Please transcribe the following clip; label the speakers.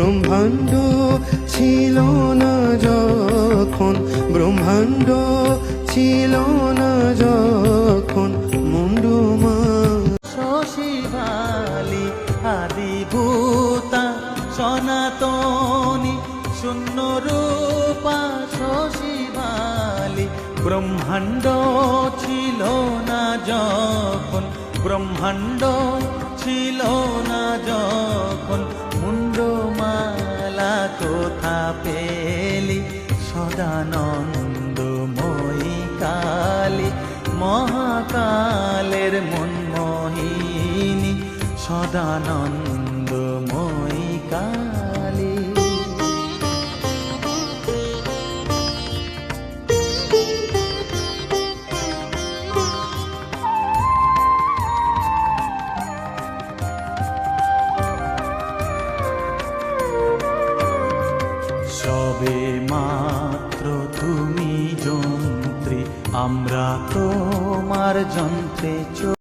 Speaker 1: ব্রহ্মাণ্ড ছিল না যখন, ব্রহ্মাণ্ড ছিল না যখন, মুন্ডুমা
Speaker 2: শশীবালি আদিভূতা সনাতনী শূন্য রূপা শশীবালি। ব্রহ্মাণ্ড ছিল না যখন, ব্রহ্মাণ্ড ছিল না যখন, মুন্ডমালা কোথা পেলি সদানন্দময়ী কালী। মহাকালের মনমোহিনী সদানন্দময়ী কালী। সবে মাত্র তুমি যন্ত্রী, আমরা তোমার যন্ত্রে